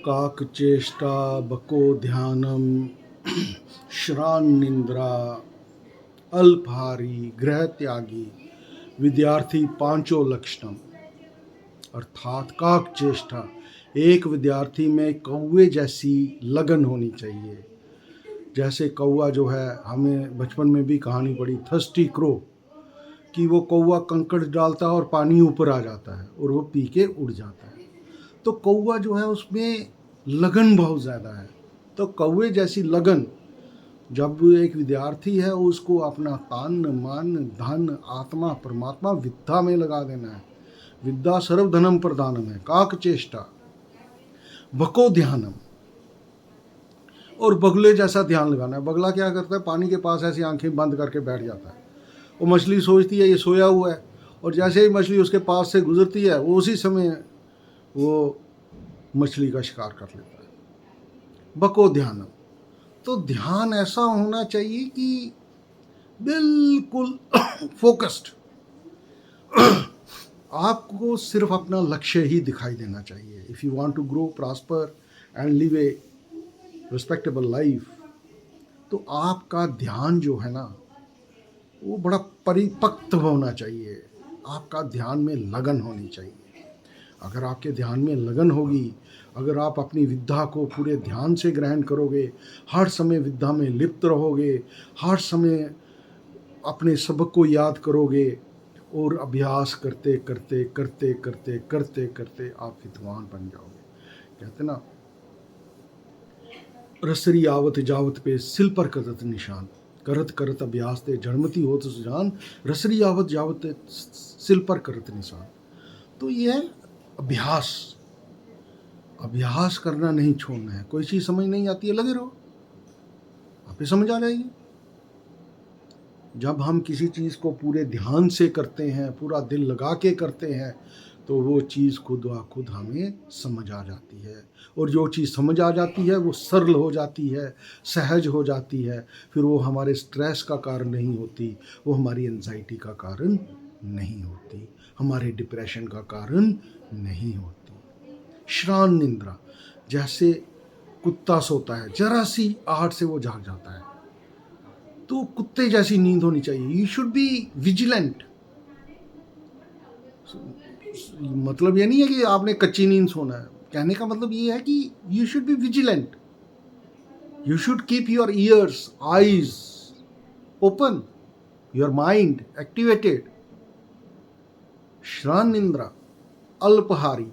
काकचेष्टा बको ध्यानम श्रान्निंद्रा अल्पहारी गृह त्यागी विद्यार्थी पांचों लक्षणम। अर्थात काकचेष्टा, एक विद्यार्थी में कौवे जैसी लगन होनी चाहिए। जैसे कौवा जो है, हमें बचपन में भी कहानी पड़ी थर्स्टी क्रो, कि वो कौवा कंकड़ डालता है और पानी ऊपर आ जाता है और वो पी के उड़ जाता है। तो कौवा जो है उसमें लगन बहुत ज़्यादा है। तो कौवे जैसी लगन जब एक विद्यार्थी है उसको अपना तन मन धन आत्मा परमात्मा विद्या में लगा देना है। विद्या सर्वधनम प्रधानम है। काकचेष्टा बको ध्यानम, और बगुले जैसा ध्यान लगाना है। बगला क्या करता है, पानी के पास ऐसी आंखें बंद करके बैठ जाता है। वो मछली सोचती है ये सोया हुआ है, और जैसे ही मछली उसके पास से गुजरती है वो उसी समय वो मछली का शिकार कर लेता है। बको ध्यानम, तो ध्यान ऐसा होना चाहिए कि बिल्कुल फोकस्ड, आपको सिर्फ अपना लक्ष्य ही दिखाई देना चाहिए। If you want to grow prosper and live a respectable life, तो आपका ध्यान जो है ना वो बड़ा परिपक्व होना चाहिए। आपका ध्यान में लगन होनी चाहिए। अगर आपके ध्यान में लगन होगी, अगर आप अपनी विद्या को पूरे ध्यान से ग्रहण करोगे, हर समय विद्या में लिप्त रहोगे, हर समय अपने सबक को याद करोगे और अभ्यास करते करते करते करते करते करते आप विद्वान बन जाओगे। कहते ना, रसरी आवत जावत पे सिल पर करत निशान, करत करत अभ्यास ते जड़मती होत सुजान, रसरी आवत जावत सिल पर करत निशान। तो ये है अभ्यास। अभ्यास करना नहीं छोड़ना है। कोई चीज़ समझ नहीं आती है, लगे रहो, आप ही समझ आ जाएगी। जब हम किसी चीज़ को पूरे ध्यान से करते हैं, पूरा दिल लगा के करते हैं, तो वो चीज़ खुद व खुद हमें समझ आ जाती है। और जो चीज़ समझ आ जाती है वो सरल हो जाती है, सहज हो जाती है। फिर वो हमारे स्ट्रेस का कारण नहीं होती, वो हमारी एंजाइटी का कारण नहीं होती, हमारे डिप्रेशन का कारण नहीं होती। श्रान निंद्रा, जैसे कुत्ता सोता है, जरा सी आहट से वो जाग जाता है, तो कुत्ते जैसी नींद होनी चाहिए। You should be vigilant. मतलब ये नहीं है कि आपने कच्ची नींद सोना है। कहने का मतलब ये है कि you should be vigilant. You should keep your ears eyes open, your mind activated. श्रान निंद्रा अल्पहारी,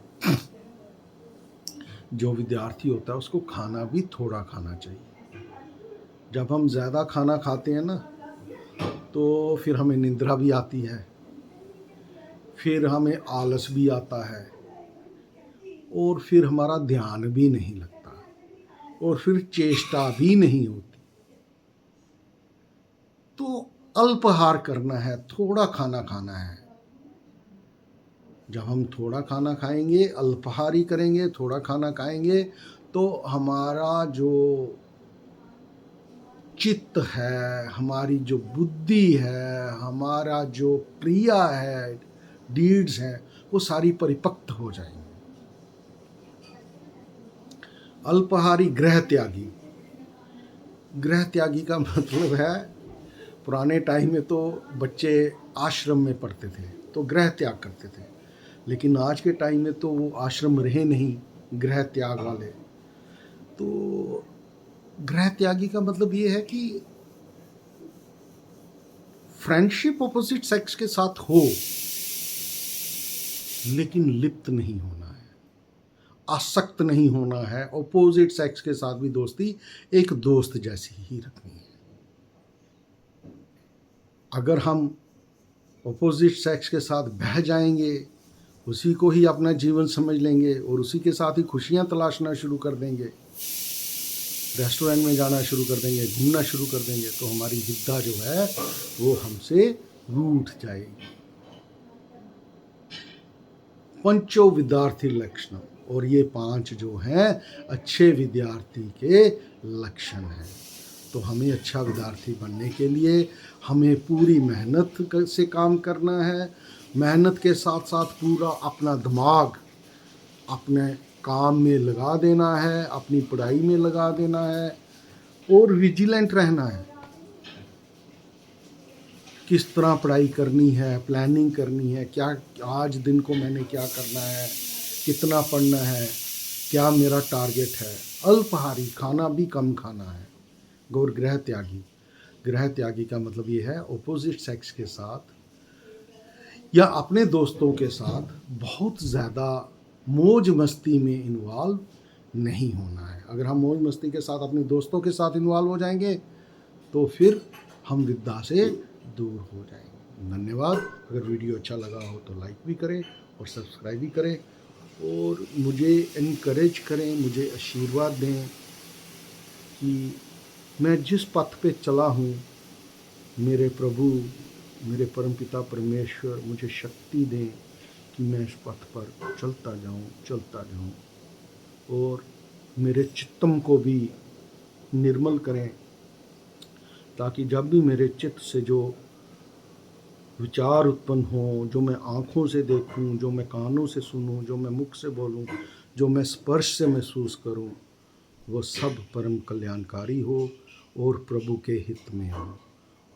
जो विद्यार्थी होता है उसको खाना भी थोड़ा खाना चाहिए। जब हम ज़्यादा खाना खाते हैं ना, तो फिर हमें निंद्रा भी आती है, फिर हमें आलस भी आता है, और फिर हमारा ध्यान भी नहीं लगता, और फिर चेष्टा भी नहीं होती। तो अल्पाहार करना है, थोड़ा खाना खाना है। जब हम थोड़ा खाना खाएंगे, अल्पाहारी करेंगे, थोड़ा खाना खाएंगे, तो हमारा जो चित्त है, हमारी जो बुद्धि है, हमारा जो क्रिया है, डीड्स हैं, वो सारी परिपक्व हो जाएंगी। अल्पाहारी गृह त्यागी। गृह त्यागी का मतलब है, पुराने टाइम में तो बच्चे आश्रम में पढ़ते थे तो गृह त्याग करते थे, लेकिन आज के टाइम में तो वो आश्रम रहे नहीं गृह त्याग वाले। तो गृह त्यागी का मतलब ये है कि फ्रेंडशिप ऑपोजिट सेक्स के साथ हो, लेकिन लिप्त नहीं होना है, आसक्त नहीं होना है। ऑपोजिट सेक्स के साथ भी दोस्ती एक दोस्त जैसी ही रखनी है। अगर हम ऑपोजिट सेक्स के साथ बह जाएंगे, उसी को ही अपना जीवन समझ लेंगे और उसी के साथ ही खुशियां तलाशना शुरू कर देंगे, रेस्टोरेंट में जाना शुरू कर देंगे, घूमना शुरू कर देंगे, तो हमारी विद्या जो है वो हमसे रूठ जाएगी। पंचो विद्यार्थी लक्षण, और ये 5 जो हैं अच्छे विद्यार्थी के लक्षण हैं। तो हमें अच्छा विद्यार्थी बनने के लिए हमें पूरी मेहनत से काम करना है। मेहनत के साथ साथ पूरा अपना दिमाग, अपने काम में लगा देना है, अपनी पढ़ाई में लगा देना है और विजिलेंट रहना है। किस तरह पढ़ाई करनी है, प्लानिंग करनी है, क्या आज दिन को मैंने क्या करना है, कितना पढ़ना है, क्या मेरा टारगेट है। अल्पाहारी, खाना भी कम खाना है। और गृह त्यागी, गृह त्यागी का मतलब ये है ऑपोजिट सेक्स के साथ या अपने दोस्तों के साथ बहुत ज़्यादा मौज मस्ती में इन्वॉल्व नहीं होना है। अगर हम मौज मस्ती के साथ अपने दोस्तों के साथ इन्वॉल्व हो जाएंगे तो फिर हम विद्या से दूर हो जाएंगे। धन्यवाद। अगर वीडियो अच्छा लगा हो तो लाइक भी करें और सब्सक्राइब भी करें और मुझे इनकरेज करें, मुझे आशीर्वाद दें कि मैं जिस पथ पे चला हूँ, मेरे प्रभु, मेरे परमपिता परमेश्वर मुझे शक्ति दें कि मैं इस पथ पर चलता जाऊं और मेरे चित्तम को भी निर्मल करें, ताकि जब भी मेरे चित्त से जो विचार उत्पन्न हो, जो मैं आँखों से देखूं, जो मैं कानों से सुनूं, जो मैं मुख से बोलूं, जो मैं स्पर्श से महसूस करूं, वो सब परम कल्याणकारी हो और प्रभु के हित में हो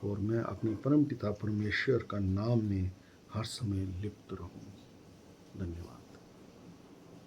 और मैं अपने परम पिता परमेश्वर का नाम में हर समय लिप्त रहूं। धन्यवाद।